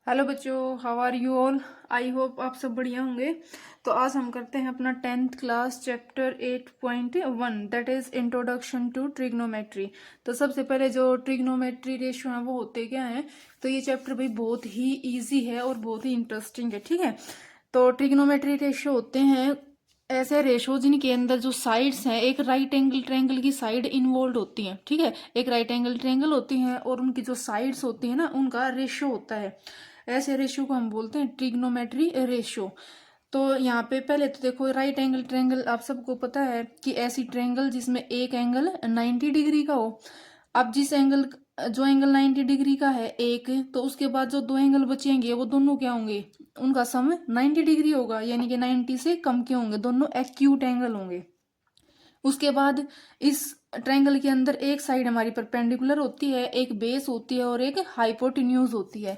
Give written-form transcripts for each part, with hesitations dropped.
Hello बच्चों, how are you all. I hope आप सब बढ़िया होंगे। तो आज हम करते हैं अपना 10th class chapter 8.1 that is introduction to trigonometry. तो सबसे पहले जो ट्रिग्नोमेट्री रेशियो है वो होते क्या हैं। तो ये चैप्टर भाई बहुत ही इजी है और बहुत ही इंटरेस्टिंग है, ठीक है। तो ट्रिग्नोमेट्री रेशियो होते हैं ऐसे रेशो जिनके अंदर जो साइड्स हैं, एक राइट एंगल ट्रायंगल की साइड इन्वॉल्व होती है, ठीक है। एक राइट एंगल ट्रायंगल होती है और उनकी जो साइड्स होती है ना, उनका रेशियो होता है। ऐसे रेशियो को हम बोलते हैं ट्रिग्नोमेट्री रेशियो। तो यहाँ पे पहले तो देखो, राइट एंगल ट्रायंगल आप सबको पता है कि ऐसी ट्रायंगल जिसमें एक एंगल 90 डिग्री का हो। अब जो एंगल 90 डिग्री का है एक, तो उसके बाद जो दो एंगल बचेंगे वो दोनों क्या होंगे, उनका सम 90 डिग्री होगा, यानी कि 90 से कम के होंगे, दोनों एक्यूट एंगल होंगे। उसके बाद इस ट्रायंगल के अंदर एक साइड हमारी परपेंडिकुलर होती है, एक बेस होती है और एक हाइपोटेन्यूज होती है।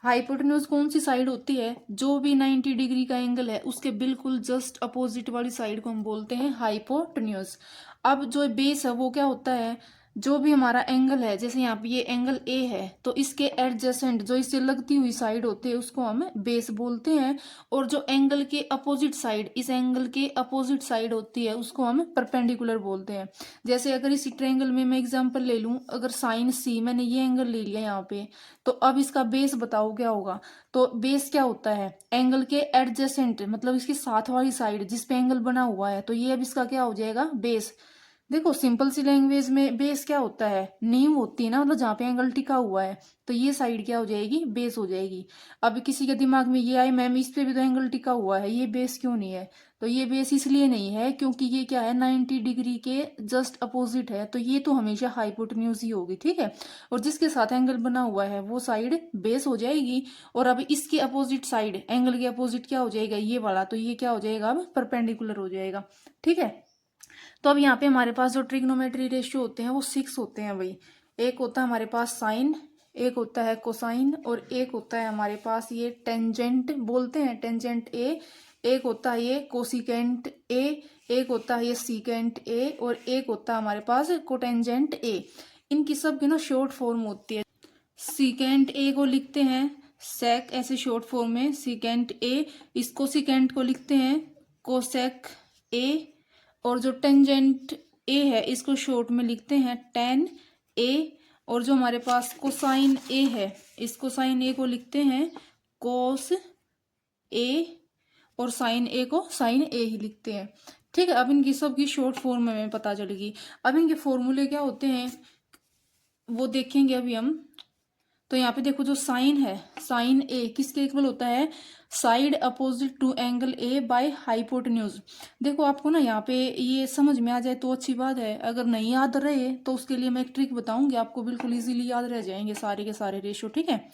हाइपोटेन्यूज कौन सी साइड होती है, जो भी 90 डिग्री का एंगल है उसके बिल्कुल जस्ट अपोजिट वाली साइड को हम बोलते हैं हाइपोटेन्यूज। अब जो बेस है वो क्या होता है, जो भी हमारा एंगल है, जैसे यहाँ पे ये एंगल ए है तो इसके एडजेसेंट जो इससे लगती हुई साइड होती है उसको हम बेस बोलते हैं। और जो एंगल के अपोजिट साइड, इस एंगल के अपोजिट साइड होती है उसको हम परपेंडिकुलर बोलते हैं। जैसे अगर इसी ट्रायंगल में मैं एग्जांपल ले लूं, अगर साइन सी, मैंने ये एंगल ले लिया यहाँ पे, तो अब इसका बेस बताओ क्या होगा। तो बेस क्या होता है, एंगल के एडजेसेंट, मतलब इसकी साथ वाली साइड जिस पे एंगल बना हुआ है, तो ये अब इसका क्या हो जाएगा, बेस। देखो सिंपल सी लैंग्वेज में बेस क्या होता है, नींव होती है ना, मतलब जहाँ पे एंगल टिका हुआ है, तो ये साइड क्या हो जाएगी, बेस हो जाएगी। अब किसी के दिमाग में ये आए, मैम इस पे भी तो एंगल टिका हुआ है, ये बेस क्यों नहीं है। तो ये बेस इसलिए नहीं है क्योंकि ये क्या है, 90 डिग्री के जस्ट अपोजिट है, तो ये तो हमेशा हाइपोटेन्यूज ही होगी, ठीक है। और जिसके साथ एंगल बना हुआ है वो साइड बेस हो जाएगी। और अब इसके अपोजिट साइड, एंगल के अपोजिट क्या हो जाएगा, ये वाला, तो ये क्या हो जाएगा, अब परपेंडिकुलर हो जाएगा, ठीक है। तो अब यहाँ पे हमारे पास जो ट्रिग्नोमेट्री रेशियो होते हैं वो 6 होते हैं भाई। एक होता है हमारे पास साइन, एक होता है कोसाइन, और एक होता है हमारे पास ये टेंजेंट बोलते हैं, टेंजेंट ए। एक होता है ये कोसिकेंट ए, एक होता है ये सीकेंट ए, और एक होता है हमारे पास कोटेंजेंट ए। इनकी सब की ना शॉर्ट फॉर्म होती है। सीकेंट ए को लिखते हैं सेक, ऐसे शॉर्ट फॉर्म में सीकेंट ए। इसको सीकेंट को लिखते हैं कोसेक ए। और जो टेंजेंट ए है इसको शॉर्ट में लिखते हैं टेन ए। और जो हमारे पास कोसाइन ए है, इस कोसाइन ए को लिखते हैं कोस ए। और साइन ए को साइन ए ही लिखते हैं, ठीक है। अब इनकी सबकी शॉर्ट फॉर्म में पता चलेगी। अब इनके फॉर्मूले क्या होते हैं वो देखेंगे अभी हम। तो यहाँ पे देखो, जो साइन है, साइन ए किसके इक्वल होता है, side opposite to angle A by hypotenuse. देखो आपको ना यहाँ पे ये समझ में आ जाए तो अच्छी बात है, अगर नहीं याद रहे तो उसके लिए मैं एक ट्रिक बताऊंगी, आपको बिल्कुल इजीली याद रह जाएंगे सारे के सारे रेशियो, ठीक है।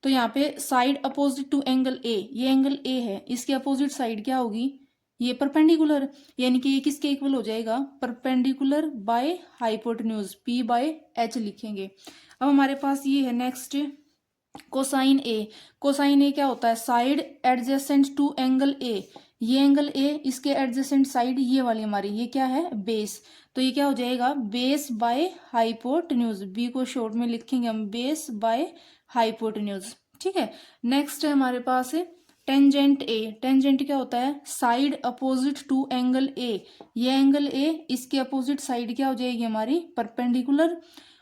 तो यहाँ पे side opposite to angle A, ये एंगल ए है, इसके अपोजिट साइड क्या होगी, ये परपेंडिकुलर, यानी कि ये किसके इक्वल हो जाएगा, perpendicular by hypotenuse, P by H लिखेंगे। अब हमारे पास ये है next cosine A. Cosine A क्या होता है, side adjacent to angle A, ये एंगल ए, इसके एडजेसेंट साइड ये वाली हमारी, ये क्या है, बेस। तो ये क्या हो जाएगा, बेस बाय हाइपोटेन्यूज, बी को शॉर्ट में लिखेंगे हम बेस बाय हाइपोटेन्यूज, ठीक है। नेक्स्ट है हमारे पास टेंजेंट ए। टेंजेंट क्या होता है, side opposite to angle A, ये एंगल ए, इसके अपोजिट साइड क्या हो जाएगी हमारी, परपेंडिकुलर।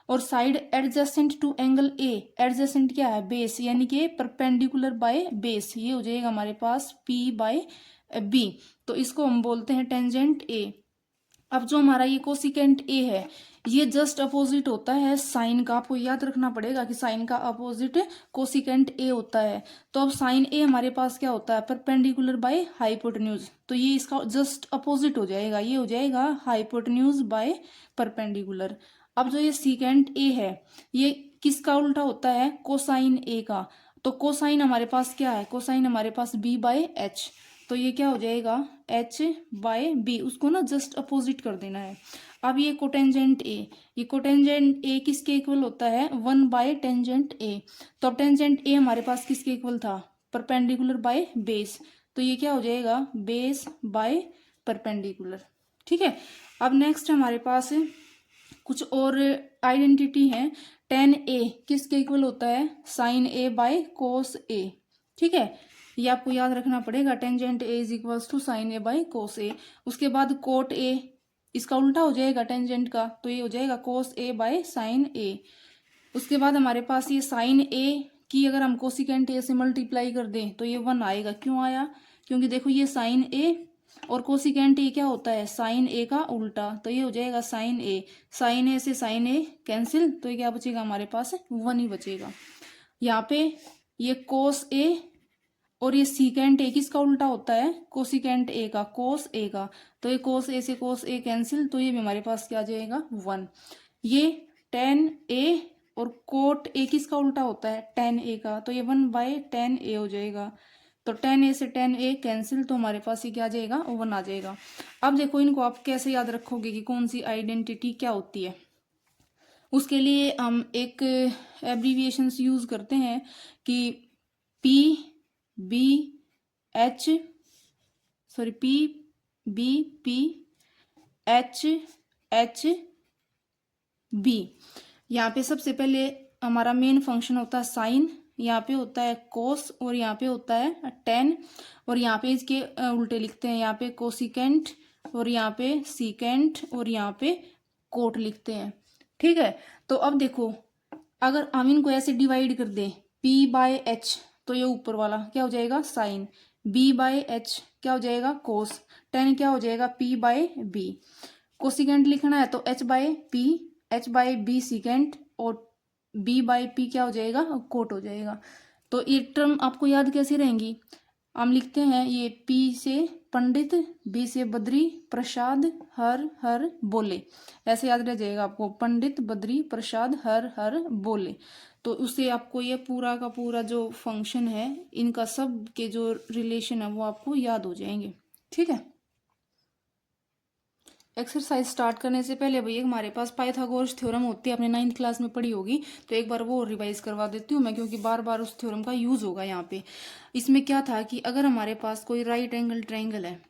और side adjacent to angle A, adjacent क्या है, बेस, यानी कि परपेंडिकुलर बाय बेस, ये हो जाएगा हमारे पास पी बाय बी। तो इसको हम बोलते हैं टेंजेंट ए। अब जो हमारा ये कोसिकेंट ए है, ये जस्ट अपोजिट होता है साइन का, आपको याद रखना पड़ेगा कि साइन का अपोजिट कोसिकेंट ए होता है। तो अब साइन ए हमारे पास क्या होता है, परपेंडिकुलर बाय हाइपोटेन्यूज, तो ये इसका जस्ट अपोजिट हो जाएगा, ये हो जाएगा हाइपोटेन्यूज बाय परपेंडिकुलर। अब जो ये सीकेंट ए है, ये किसका उल्टा होता है, कोसाइन ए का। तो कोसाइन हमारे पास क्या है, कोसाइन हमारे पास बी बाय एच, तो ये क्या हो जाएगा, एच बाय बी, उसको ना जस्ट अपोजिट कर देना है। अब ये कोटेंजेंट ए, ये कोटेंजेंट ए किसके इक्वल होता है, 1 बाय टेंजेंट ए। तो अब टेंजेंट ए हमारे पास किसके इक्वल था, परपेंडिकुलर बाय बेस, तो ये क्या हो जाएगा, बेस बाय परपेंडिकुलर, ठीक है। अब नेक्स्ट हमारे पास कुछ और आइडेंटिटी है। टेन ए किसके इक्वल होता है, साइन ए बाय कोस ए, ठीक है, ये आपको याद रखना पड़ेगा। Tangent A is equals to sine A by cos A. उसके बाद कोट ए, इसका उल्टा हो जाएगा टेंजेंट का, तो ये हो जाएगा कोस ए बाय साइन ए। उसके बाद हमारे पास ये साइन ए की अगर हम कोसिकेंट ए से मल्टीप्लाई कर दें तो ये 1 आएगा। क्यों आया, क्योंकि देखो ये साइन ए और कोसिकेंट ए क्या होता है, साइन ए का उल्टा, तो ये हो जाएगा साइन ए। साइन ए से साइन ए कैंसिल, तो ये क्या बचेगा हमारे पास, 1 ही बचेगा। यहाँ पे ये कोस ए और ये सीकेंट ए किसका उल्टा होता है, कोसिकेंट ए का, कोस ए का, तो ये कोस ए से कोस ए कैंसिल, तो ये भी हमारे पास क्या आ जाएगा, 1। ये टेन ए और कोट ए किसका उल्टा होता है, टेन ए का, तो ये 1 बाय टेन ए हो जाएगा। तो टेन ए से टेन ए कैंसिल, तो हमारे पास ये क्या आ जाएगा, 1 आ जाएगा। अब देखो इनको आप कैसे याद रखोगे कि कौन सी आइडेंटिटी क्या होती है। उसके लिए हम एक एब्रीविएशंस यूज करते हैं कि P B H sorry P B P H H B. यहाँ पे सबसे पहले हमारा मेन फंक्शन होता है साइन, यहाँ पे होता है कोस और यहाँ पे होता है टेन, और यहाँ पे इसके उल्टे लिखते हैं, यहाँ पे कोसिकेंट और यहाँ पे सीकेंट और यहाँ पे कोट लिखते हैं, ठीक है। तो अब देखो अगर हम इनको ऐसे डिवाइड कर दें, p बाय एच, तो ये ऊपर वाला क्या हो जाएगा, साइन, b बाय एच क्या हो जाएगा, कोस, टेन क्या हो जाएगा, p बाय b। कोसिकेंट लिखना है तो h by p, h by b secant, और b बाय p क्या हो जाएगा, कोट हो जाएगा। तो ये टर्म आपको याद कैसे रहेंगी, हम लिखते हैं ये p से पंडित, b से बद्री प्रसाद, हर हर बोले, ऐसे याद रह जाएगा आपको, पंडित बद्री प्रसाद हर हर बोले। तो उससे आपको ये पूरा का पूरा जो फंक्शन है, इनका सब के जो रिलेशन है वो आपको याद हो जाएंगे, ठीक है। एक्सरसाइज स्टार्ट करने से पहले भैया हमारे पास पाइथागोरस थ्योरम होती है, आपने 9th क्लास में पढ़ी होगी, तो एक बार वो रिवाइज करवा देती हूँ मैं, क्योंकि बार बार उस थ्योरम का यूज होगा यहाँ पे। इसमें क्या था कि अगर हमारे पास कोई राइट एंगल ट्रायंगल है,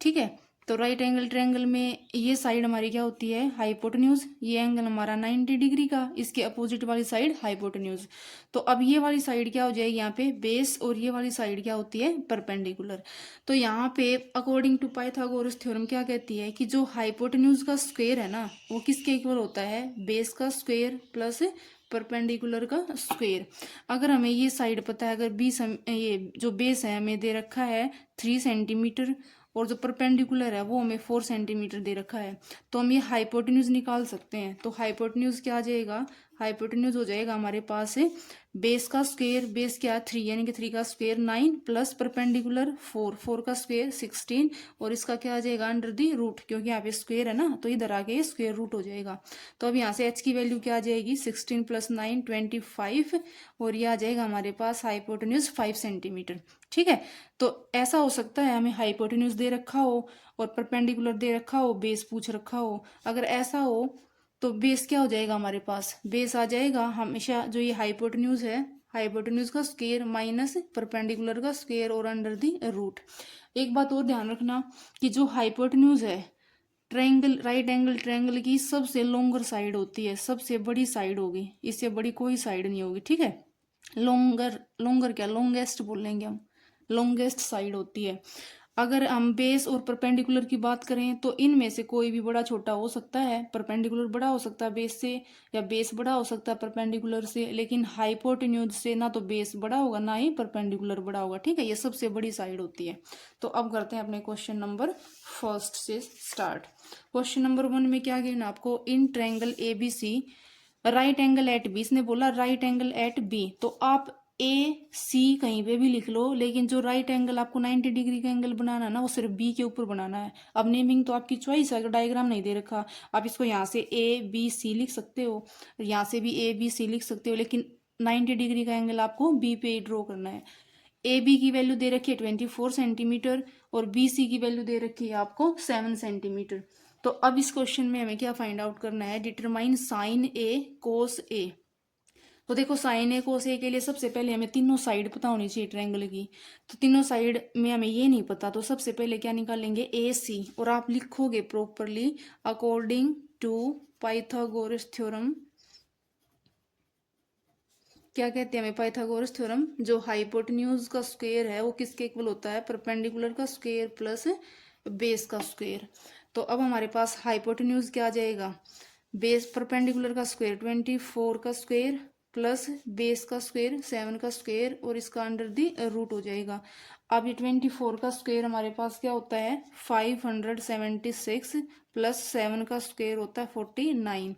ठीक है, तो राइट एंगल ट्रायंगल में ये साइड हमारी क्या होती है, हाइपोटेन्यूज, ये एंगल हमारा 90 डिग्री का, इसके अपोजिट वाली साइड हाइपोटेन्यूज। तो अब ये वाली साइड क्या हो जाएगी यहाँ पे बेस, और ये वाली साइड क्या होती है, परपेंडिकुलर। तो यहाँ पे अकॉर्डिंग टू पाइथागोरस थ्योरम क्या कहती है कि जो हाइपोटेन्यूज का स्क्वायर है ना, वो किसके इक्वल होता है, बेस का स्क्वायर प्लस परपेंडिकुलर का स्क्वायर। अगर हमें ये साइड पता है, अगर ये जो बेस है हमें दे रखा है 3 सेंटीमीटर, और जो परपेंडिकुलर है वो हमें 4 सेंटीमीटर दे रखा है, तो हम ये हाइपोटेन्यूज निकाल सकते हैं। तो हाइपोटेन्यूज क्या आ जाएगा, हाइपोटेन्यूज हो जाएगा हमारे पास बेस का स्क्वायर, बेस क्या 3 यानी कि 3 का स्क्वायर 9 प्लस परपेंडिकुलर 4, 4 का स्क्वायर 16, और इसका क्या आ जाएगा अंडर दी रूट, क्योंकि यहाँ पे स्क्वायर है ना, तो इधर आके स्क्वायर रूट हो जाएगा। तो अब यहाँ से h की वैल्यू क्या आ जाएगी, 16 प्लस 9 25, और ये आ जाएगा हमारे पास हाइपोटेन्यूज 5 सेंटीमीटर, ठीक है। तो ऐसा हो सकता है हमें हाइपोटेन्यूज दे रखा हो और परपेंडिकुलर दे रखा हो, बेस पूछ रखा हो। अगर ऐसा हो तो बेस क्या हो जाएगा हमारे पास, बेस आ जाएगा हमेशा जो ये हाइपोटेन्यूज है, हाइपोटेन्यूज का स्क्वायर माइनस परपेंडिकुलर का स्क्वायर और अंडर दी रूट। एक बात और ध्यान रखना कि जो हाइपोटेन्यूज है ट्रायंगल, राइट एंगल ट्रायंगल की सबसे लॉन्गर साइड होती है, सबसे बड़ी साइड होगी, इससे बड़ी कोई साइड नहीं होगी, ठीक है। लॉन्गर, लॉन्गर क्या, लॉन्गेस्ट बोलेंगे हम, लॉन्गेस्ट साइड होती है। अगर हम बेस और परपेंडिकुलर की बात करें तो इनमें से कोई भी बड़ा छोटा हो सकता है, परपेंडिकुलर बड़ा हो सकता है बेस से, या बेस बड़ा हो सकता है परपेंडिकुलर से, लेकिन हाइपोटेन्यूज से ना तो बेस बड़ा होगा ना ही परपेंडिकुलर बड़ा होगा, ठीक है, ये सबसे बड़ी साइड होती है। तो अब करते हैं अपने क्वेश्चन नंबर फर्स्ट से स्टार्ट। क्वेश्चन नंबर 1 में क्या गिवन आपको, in triangle ABC right angle at B, इसने बोला राइट एंगल एट बी, तो आप AC कहीं पे भी लिख लो, लेकिन जो राइट एंगल आपको 90 डिग्री का एंगल बनाना है ना, वो सिर्फ B के ऊपर बनाना है। अब नेमिंग तो आपकी चॉइस है, अगर डायग्राम नहीं दे रखा आप इसको यहाँ से ABC लिख सकते हो, यहाँ से भी ABC लिख सकते हो, लेकिन 90 डिग्री का एंगल आपको B पे ड्रॉ करना है। AB की वैल्यू दे रखी है 24 सेंटीमीटर और BC की वैल्यू दे रखी है आपको 7 सेंटीमीटर। तो अब इस क्वेश्चन में हमें क्या फाइंड आउट करना है, determine sine A cos A। तो देखो साइन ए कोस ए के लिए सबसे पहले हमें तीनों साइड पता होनी चाहिए ट्रायंगल की, तो तीनों साइड में हमें ये नहीं पता, तो सबसे पहले क्या निकालेंगे AC, और आप लिखोगे properly according to Pythagoras theorem क्या कहते हैं हमें, पाइथागोरस थ्योरम, जो हाइपोटेन्यूज का स्क्वायर है वो किसके इक्वल होता है, परपेंडिकुलर का स्क्वायर प्लस बेस का स्क्वायर। तो अब हमारे पास हाइपोटेन्यूज क्या आ जाएगा, बेस परपेंडिकुलर का स्क्वायर 24 का स्क्वायर प्लस बेस का स्क्वायर 7 का स्क्वायर और इसका अंडर दी रूट हो जाएगा। अब ये 24 का स्क्वायर हमारे पास क्या होता है 576 प्लस 7 का स्क्वायर होता है 49।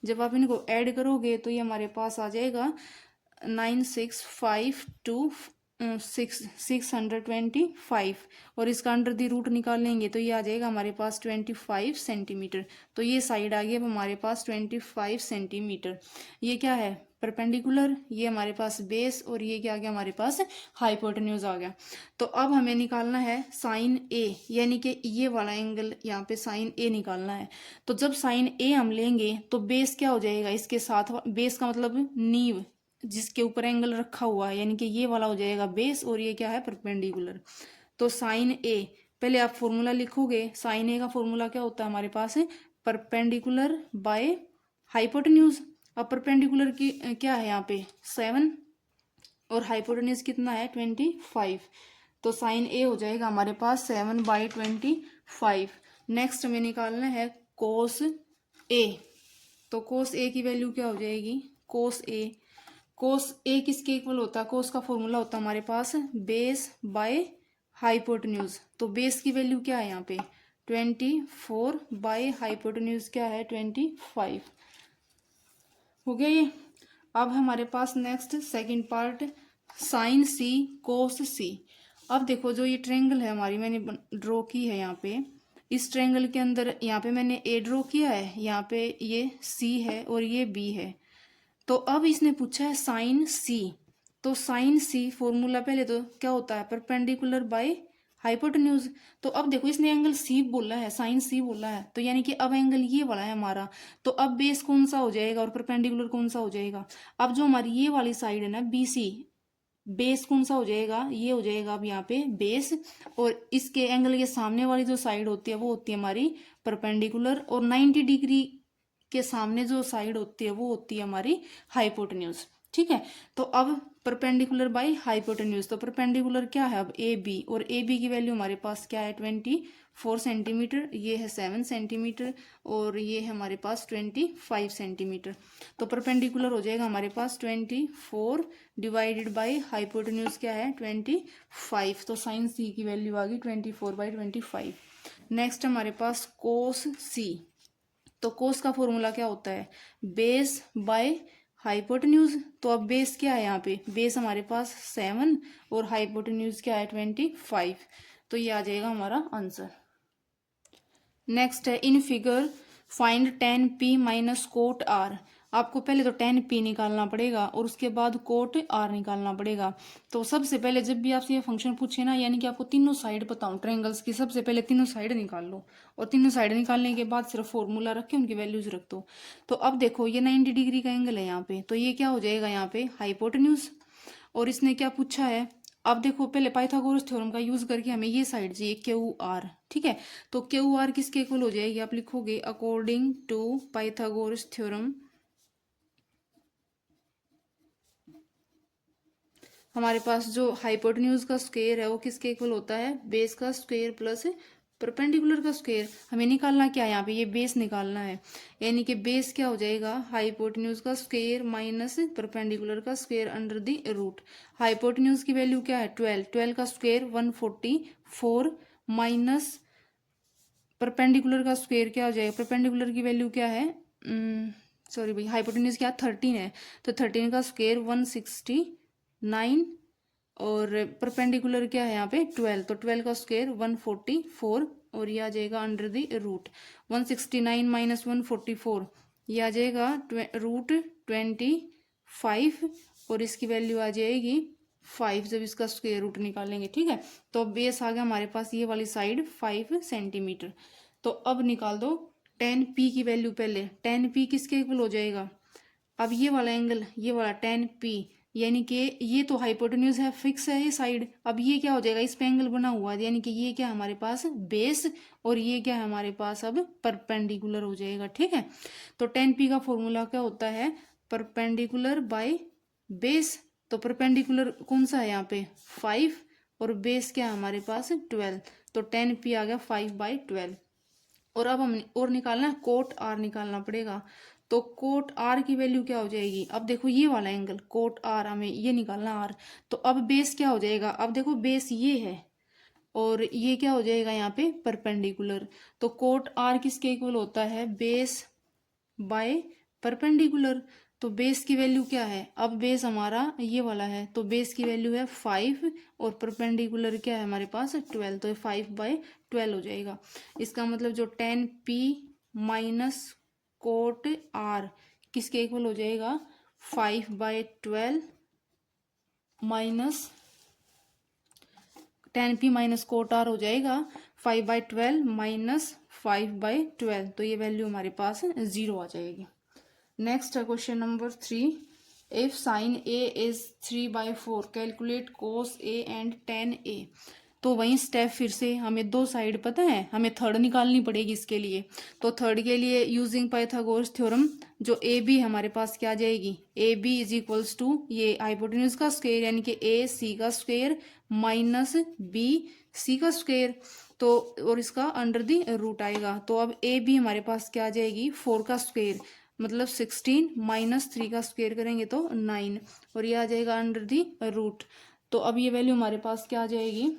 जब आप इनको ऐड करोगे तो ये हमारे पास आ जाएगा 625 और इसका अंडर दी रूट निकाल लेंगे तो ये आ जाएगा हमारे पास 25 सेंटीमीटर। तो ये साइड आ गई अब हमारे पास 25 सेंटीमीटर। ये क्या है परपेंडिकुलर, ये हमारे पास बेस और ये क्या आ गया हमारे पास हाइपोटेन्यूज आ गया। तो अब हमें निकालना है साइन ए, यानी कि ये वाला एंगल यहाँ पे साइन ए निकालना है। तो जब साइन ए हम लेंगे तो बेस क्या हो जाएगा इसके साथ, बेस का मतलब नींव जिसके ऊपर एंगल रखा हुआ है, यानी कि ये वाला हो जाएगा बेस और ये क्या है परपेंडिकुलर। तो साइन ए, पहले आप फॉर्मूला लिखोगे, साइन ए का फॉर्मूला क्या होता है हमारे पास परपेंडिकुलर बाय हाइपोटेन्यूज। अब परपेंडिकुलर की क्या है यहाँ पे 7 और हाइपोटेन्यूज कितना है 25। तो साइन ए हो जाएगा हमारे पास 7/25। नेक्स्ट हमें निकालना है कोस ए। तो कोस ए की वैल्यू क्या हो जाएगी, कोस ए किसके इक्वल होता है, कोस का फॉर्मूला होता है हमारे पास बेस बाय हाइपोटेन्यूज। तो बेस की वैल्यू क्या है यहाँ पे 24 बाय हाइपोटेन्यूज क्या है 25 हो गया ये। अब हमारे पास नेक्स्ट सेकंड पार्ट साइन सी कोस सी। अब देखो जो ये ट्रायंगल है हमारी मैंने ड्रॉ की है यहाँ पे, इस ट्रायंगल के अंदर यहाँ पे मैंने ए ड्रॉ किया है, यहाँ पे ये सी है और ये बी है। तो अब इसने पूछा है साइन सी। तो साइन सी फॉर्मूला पहले तो क्या होता है परपेंडिकुलर बाय हाइपोटेन्यूज। तो अब देखो इसने एंगल सी बोला है, साइन सी बोला है, तो यानी कि अब एंगल ये वाला है हमारा। तो अब बेस कौन सा हो जाएगा और परपेंडिकुलर कौन सा हो जाएगा। अब जो हमारी ये वाली साइड है ना बीसी, बेस कौन सा हो जाएगा, ये हो जाएगा अब यहाँ पे बेस, और इसके एंगल के सामने वाली जो साइड होती है वो होती है हमारी परपेंडिकुलर, और 90 डिग्री के सामने जो साइड होती है वो होती है हमारी हाइपोटेन्यूज। ठीक है, तो अब परपेंडिकुलर बाय हाइपोटेन्यूज, तो परपेंडिकुलर क्या है अब ए बी, और ए बी की वैल्यू हमारे पास क्या है 24 सेंटीमीटर, ये है 7 सेंटीमीटर और ये है हमारे पास 25 सेंटीमीटर। तो परपेंडिकुलर हो जाएगा हमारे पास 24 डिवाइडेड बाय हाइपोटेन्यूज क्या है 25। तो साइन सी की वैल्यू आ गई 24/25। नेक्स्ट हमारे पास कोस सी। तो कोस का फॉर्मूला क्या होता है बेस बाय हाइपोटेन्यूज। तो अब बेस क्या है यहाँ पे, बेस हमारे पास 7 और हाइपोटेन्यूज क्या है 25। तो ये आ जाएगा हमारा आंसर। नेक्स्ट है in figure find tan p minus cot r। आपको पहले तो tan p निकालना पड़ेगा और उसके बाद कोट r निकालना पड़ेगा। तो सबसे पहले जब भी आपसे ये फंक्शन पूछे ना, यानी कि आपको तीनों साइड बताऊं ट्रायंगल्स की, सबसे पहले तीनों साइड निकाल लो और तीनों साइड निकालने के बाद सिर्फ फॉर्मूला रख के उनकी वैल्यूज रख दो। तो अब देखो ये 90 डिग्री का एंगल है यहाँ पे, तो ये क्या हो जाएगा यहाँ पे हाइपोटेन्यूज। और इसने क्या पूछा है, अब देखो पहले पाइथागोरस थ्योरम का यूज करके हमें ये साइड चाहिए क्यू आर। ठीक है, तो क्यू आर किसके इक्वल हो जाएगी, आप लिखोगे अकॉर्डिंग टू पाइथागोरस थ्योरम हमारे पास जो हाइपोटेन्यूज का स्क्वायर है वो किसके इक्वल होता है बेस का स्क्वायर प्लस परपेंडिकुलर का स्क्वायर। हमें निकालना क्या है यहाँ पे, ये बेस निकालना है, यानी कि बेस क्या हो जाएगा हाइपोटेन्यूज का स्क्वायर माइनस परपेंडिकुलर का square under the root. Hypotenuse की वैल्यू क्या है 12 का स्क्वायर 144 माइनस परपेंडिकुलर का स्क्वायर क्या हो जाएगा, परपेंडिकुलर की वैल्यू क्या है सॉरी भाई हाइपोटेन्यूज क्या 13 है, तो 13 का स्क्वायर 169 और परपेंडिकुलर क्या है यहाँ पे 12, तो 12 का स्क्वायर 144 और ये आ जाएगा अंडर द रूट 169 माइनस 144, ये आ जाएगा रूट 25 और इसकी वैल्यू आ जाएगी 5 जब इसका स्क्वायर रूट निकालेंगे। ठीक है, तो अब बेस आ गया हमारे पास ये वाली साइड 5 सेंटीमीटर। तो अब निकाल दो tan p की वैल्यू, पहले tan p किसके इक्वल हो जाएगा, अब ये वाला एंगल ये वाला tan p यानी कि ये तो हाइपोटेन्यूज है, फिक्स है ये साइड। अब ये क्या हो जाएगा, इस पे एंगल बना हुआ है, यानी कि ये क्या है हमारे पास बेस, और ये क्या है हमारे पास अब परपेंडिकुलर हो जाएगा। ठीक है, तो टेन पी का फॉर्मूला क्या होता है, परपेंडिकुलर बाय बेस। तो परपेंडिकुलर कौन सा है यहाँ पे 5, और बेस क्या है हमारे पास 12, तो टेन पी आ गया 5/12। और अब हम और निकालना है, कोट आर निकालना पड़ेगा। तो कोट आर की वैल्यू क्या हो जाएगी, अब देखो ये वाला एंगल कोट आर, हमें ये निकालना आर। तो अब बेस क्या हो जाएगा, अब देखो बेस ये है और ये क्या हो जाएगा यहाँ पे परपेंडिकुलर। तो कोट आर किसके इक्वल होता है, बेस बाय परपेंडिकुलर। तो बेस की वैल्यू क्या है, अब बेस हमारा ये वाला है, तो बेस की वैल्यू है 5 और परपेंडिकुलर क्या है हमारे पास 12, तो ये 5/12 हो जाएगा। इसका मतलब जो tan P minus cot R किसके इक्वल हो जाएगा, 5/12 minus tan P minus cot R हो जाएगा 5/12 माइनस 5/12, तो ये वैल्यू हमारे पास 0 आ जाएगी। नेक्स्ट है question number 3, if sine A is 3/4 calculate cos A and tan A. तो वही स्टेप फिर से, हमें दो साइड पता है, हमें थर्ड निकालनी पड़ेगी इसके लिए। तो थर्ड के लिए यूजिंग पाइथागोरस थ्योरम, जो ए बी हमारे पास क्या आ जाएगी, A B is equals to ये हाइपोटेन्यूज का स्क्वायर यानी कि ए सी का स्क्वायर माइनस बी सी का स्क्वायर, तो और इसका अंडर दी रूट आएगा। तो अब ए बी हमारे पास क्या आ जाएगी, 4 का स्क्वायर मतलब 16 माइनस 3 का स्क्वायर करेंगे तो 9, और ये आ जाएगा अंडर दी रूट। तो अब ये वैल्यू हमारे पास क्या आ जाएगी,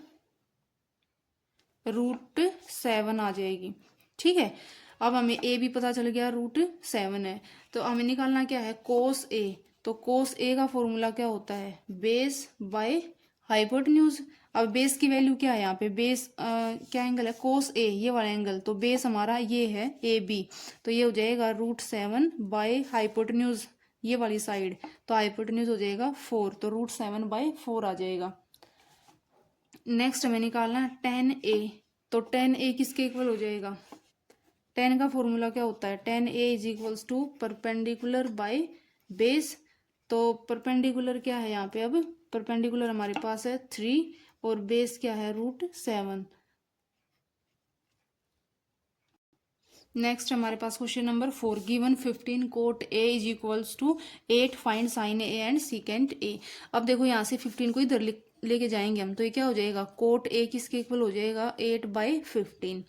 √7 आ जाएगी। ठीक है, अब हमें ए भी पता चल गया √7 है। तो हमें निकालना क्या है, कोस ए। तो कोस ए का फॉर्मूला क्या होता है, बेस बाय हाइपोटेन्यूज। अब बेस की वैल्यू क्या है यहाँ पे, बेस क्या एंगल है, कोस ए ये वाला एंगल, तो बेस हमारा ये है ए बी, तो ये हो जाएगा √7 बाय हाइपोटेन्यूज ये वाली साइड, तो हाइपोटेन्यूज हो जाएगा 4, तो √7/4 आ जाएगा। नेक्स्ट हमें निकालना है टेन ए। तो टेन ए किसके इक्वल हो जाएगा, टेन का फॉर्मूला क्या होता है, tan A is equals to perpendicular by base. तो परपेंडिकुलर क्या है यहाँ पे, अब परपेंडिकुलर हमारे पास है 3 और बेस क्या है √7। नेक्स्ट हमारे पास question number 4, given 15 cot A is equals to 8 find sine A and secant A. अब देखो यहाँ से 15 को इधर लेके जाएंगे हम, तो ये क्या हो जाएगा, कोट ए किसके इक्वल हो जाएगा 8/15।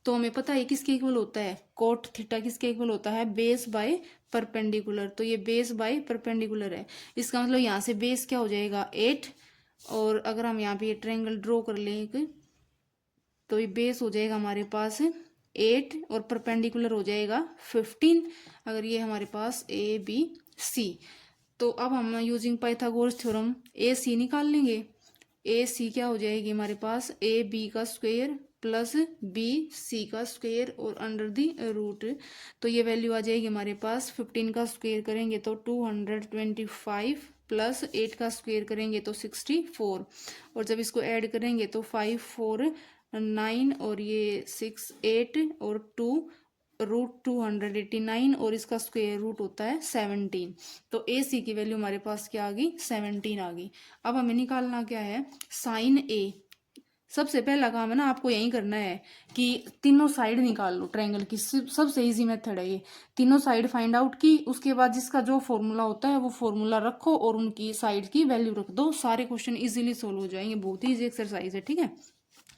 तो हमें पता है किसके इक्वल होता है, कोट थीटा किसके इक्वल होता है, बेस बाय परपेंडिकुलर। तो ये बेस बाय परपेंडिकुलर है, इसका मतलब यहाँ से बेस क्या हो जाएगा 8, और अगर हम यहाँ पे ये ट्रायंगल ड्रॉ कर लें एक, तो ये बेस हो जाएगा हमारे पास 8 और परपेंडिकुलर हो जाएगा 15। अगर ये हमारे पास ए बी सी, तो अब हम यूजिंग पाइथागोरस थ्योरम ए सी निकाल लेंगे। ए सी क्या हो जाएगी हमारे पास, ए बी का स्क्वायर प्लस बी सी का स्क्वायर और अंडर दी रूट। तो ये वैल्यू आ जाएगी हमारे पास, 15 का स्क्वायर करेंगे तो 225 प्लस 8 का स्क्वायर करेंगे तो 64, और जब इसको ऐड करेंगे तो 5 4 9 और ये 6 8 और 2 √289 और इसका स्क्वायर रूट होता है 17। तो ए सी की वैल्यू हमारे पास क्या आ गई, 17 आ गई। अब हमें निकालना क्या है, साइन ए। सबसे पहला काम है ना आपको यही करना है कि तीनों साइड निकाल लो ट्रायंगल की, सबसे इजी मेथड है ये। तीनों साइड फाइंड आउट की, उसके बाद जिसका जो फॉर्मूला होता है वो फॉर्मूला रखो और उनकी साइड की वैल्यू रख दो, सारे क्वेश्चन इजीली सोल्व हो जाएंगे। बहुत ही इजी एक्सरसाइज है। ठीक है,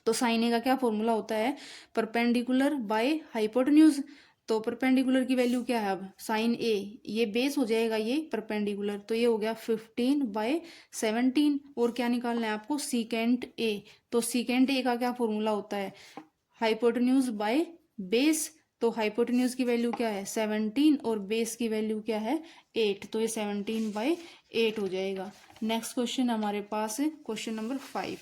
तो साइन ए का क्या फॉर्मूला होता है, परपेंडिकुलर बाय हाइपोटेन्यूज। तो परपेंडिकुलर की वैल्यू क्या है, अब साइन ए ये बेस हो जाएगा ये परपेंडिकुलर, तो ये हो गया 15/17। और क्या निकालना है आपको, सीकेंट ए। तो सीकेंट ए का क्या फॉर्मूला होता है, हाइपोटेन्यूज बाय बेस। तो हाइपोटेन्यूज की वैल्यू क्या है 17 और बेस की वैल्यू क्या है 8, तो ये 17/8 हो जाएगा। नेक्स्ट क्वेश्चन हमारे पास है question number 5,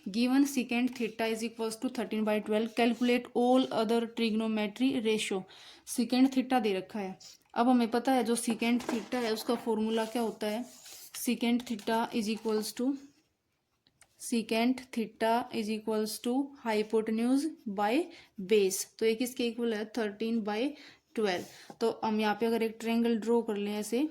given secant theta is equals to 13/12 calculate all other trigonometry ratio. Secant theta दे रखा है। अब हमें पता है जो सीकेंट थीटा है उसका फॉर्मूला क्या होता है, secant theta is equals to secant theta is equals to hypotenuse by base. तो ये किसके इक्वल है 13/12। तो हम यहाँ पे अगर एक ट्रायंगल ड्रॉ कर लें ऐसे,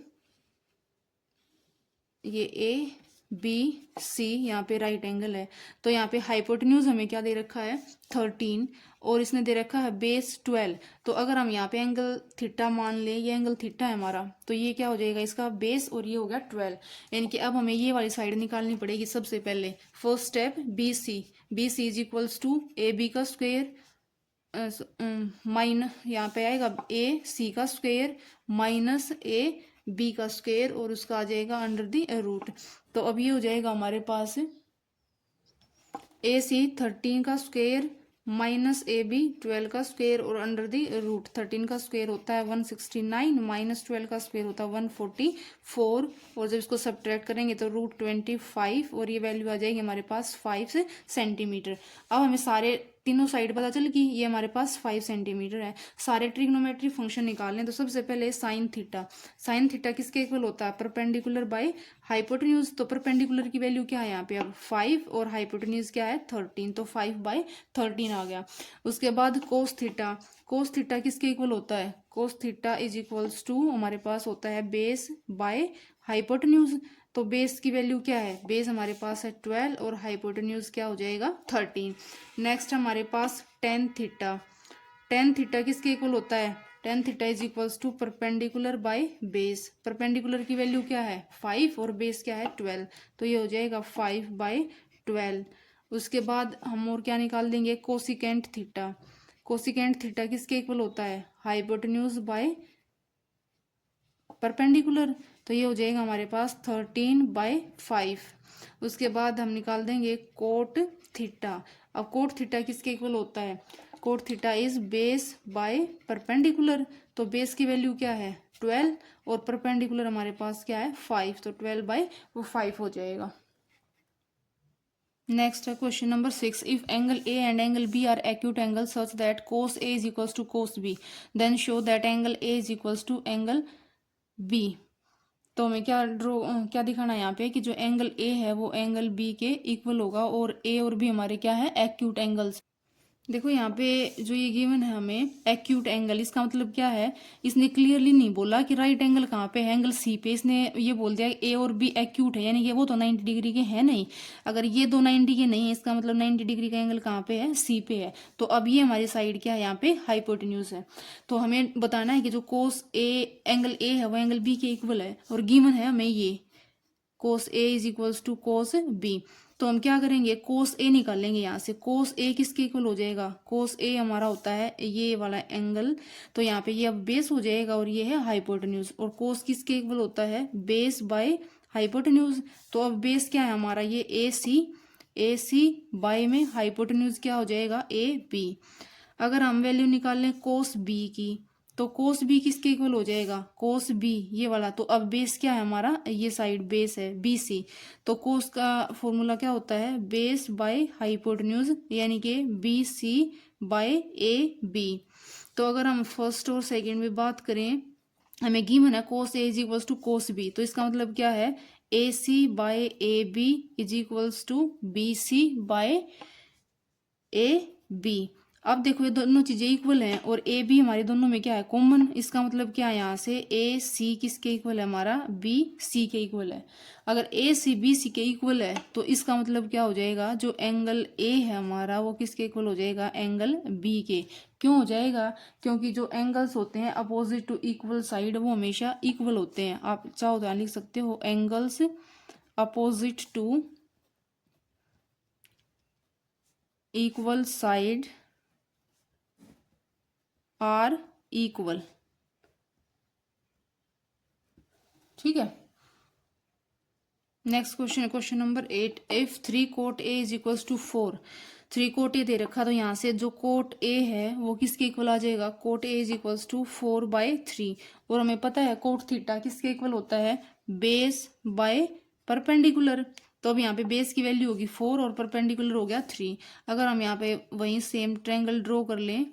ये ए बी सी, यहाँ पे राइट एंगल है। तो यहाँ पे हाइपोटेन्यूज हमें क्या दे रखा है 13 और इसने दे रखा है बेस 12। तो अगर हम यहाँ पे एंगल थीटा मान लें, ये एंगल थीटा है हमारा, तो ये क्या हो जाएगा इसका बेस और ये हो गया 12। यानी कि अब हमें ये वाली साइड निकालनी पड़ेगी। सबसे पहले first step B C is equals to A B का स्क्वेयर यहाँ पे आएगा ए सी का स्क्वेयर माइनस ए बी का स्क्वेयर और उसका आ जाएगा अंडर द रूट। तो अब ये हो जाएगा हमारे पास ए सी 13 का स्क्वेयर माइनस ए बी 12 का स्क्वेयर और अंडर द रूट। 13 का स्क्वेयर होता है 169 माइनस 12 का स्क्वेयर होता है 144 और जब इसको सब्ट्रैक्ट करेंगे तो रूट 25 और ये वैल्यू आ जाएगी हमारे पास 5 सेंटीमीटर। अब हमें सारे तीनों साइड पता चल गई, ये हमारे पास 5 सेंटीमीटर है। सारे ट्रिग्नोमेट्री फंक्शन निकालने तो सबसे पहले साइन थीटा किसके इक्वल होता है परपेंडिकुलर बाय हाइपोटेन्यूज। तो परपेंडिकुलर की वैल्यू क्या है यहाँ पे अब 5 और हाइपोटेन्यूज क्या है 13, तो 5/13 आ गया। उसके बाद कोस थीटा किसके इक्वल होता है cos theta is equals to हमारे पास होता है बेस बाय हाइपोटेन्यूज। तो बेस की वैल्यू क्या है, बेस हमारे पास है 12 और हाइपोटेन्यूज क्या हो जाएगा 13। नेक्स्ट हमारे पास टेन थीटा किसके इक्वल होता है tan theta is equals to perpendicular by base. Perpendicular की वैल्यू क्या है 5 और बेस क्या है 12, तो ये हो जाएगा 5/12। उसके बाद हम और क्या निकाल देंगे कोसिकेंट थीटा किसके इक्वल होता है हाइपोटेन्यूज बाय परपेंडिकुलर, तो ये हो जाएगा हमारे पास 13/5। उसके बाद हम निकाल देंगे कोट थीटा। अब कोट थीटा किसके इक्वल होता है cot theta is base by perpendicular. तो बेस की वैल्यू क्या है 12 और परपेंडिकुलर हमारे पास क्या है 5, तो 12/5 हो जाएगा। नेक्स्ट है question number 6। If angle A and angle B are acute angle such that cos A is equals to cos B, then show that angle A is equals to angle B. तो हमें क्या दिखाना है यहाँ पे कि जो एंगल ए है वो एंगल बी के इक्वल होगा और ए और बी हमारे क्या है एक्यूट एंगल्स। देखो यहाँ पे जो ये गिवन है हमें एक्यूट एंगल, इसका मतलब क्या है इसने क्लियरली नहीं बोला कि राइट एंगल कहाँ पे है एंगल सी पे, इसने ये बोल दिया ए और बी एक्यूट है, यानी कि वो तो 90 डिग्री के है नहीं। अगर ये दो 90 के नहीं है इसका मतलब 90 डिग्री का एंगल कहाँ पे है सी पे है। तो अब ये हमारी साइड क्या है यहाँ पे हाइपोटेन्यूज है। तो हमें बताना है कि जो कोस ए एंगल ए है वो एंगल बी के इक्वल है और गिवन है हमें ये cos A is equals to cos B. तो हम क्या करेंगे कोस ए निकालेंगे यहाँ से। कोस ए किसके इक्वल हो जाएगा कोस ए हमारा होता है ये वाला एंगल, तो यहाँ पे ये अब बेस हो जाएगा और ये है हाइपोटेन्यूज। और कोस किसके इक्वल होता है बेस बाय हाइपोटेन्यूज। तो अब बेस क्या है हमारा ये ए सी बाय में हाइपोटेन्यूज क्या हो जाएगा ए बी। अगर हम वैल्यू निकाल लें कोस बी की तो कोस बी किसके इक्वल हो जाएगा कोस बी ये वाला। तो अब बेस क्या है हमारा ये साइड बेस है बी सी। तो कोस का फॉर्मूला क्या होता है बेस बाय हाइपोटेन्यूज यानी कि B C by A B. तो अगर हम फर्स्ट और सेकंड में बात करें हमें गिवन है cos A is equals to cos B, तो इसका मतलब क्या है A C by A B is equals to B C by A B. अब देखो ये दोनों चीजें इक्वल हैं और ए बी हमारे दोनों में क्या है कॉमन। इसका मतलब क्या है यहाँ से ए सी किसके इक्वल है हमारा बी सी के इक्वल है। अगर ए सी बी सी के इक्वल है तो इसका मतलब क्या हो जाएगा जो एंगल ए है हमारा वो किसके इक्वल हो जाएगा एंगल बी के। क्यों हो जाएगा क्योंकि जो एंगल्स होते हैं अपोजिट टू इक्वल साइड वो हमेशा इक्वल होते हैं। आप चाहो तो लिख सकते हो angles opposite to equal side are equal. ठीक है। Next question number 8। If 3 cot A is equals to 4, 3 cot A दे रखा तो यहाँ से जो कोट ए है वो किसके इक्वल आ जाएगा cot A is equals to 4/3 और हमें पता है कोट थीटा किसके इक्वल होता है बेस बाय परपेंडिकुलर। तो अब यहाँ पे बेस की वैल्यू होगी 4 और परपेंडिकुलर हो गया 3। अगर हम यहाँ पे वहीं सेम ट्रायंगल ड्रॉ कर लें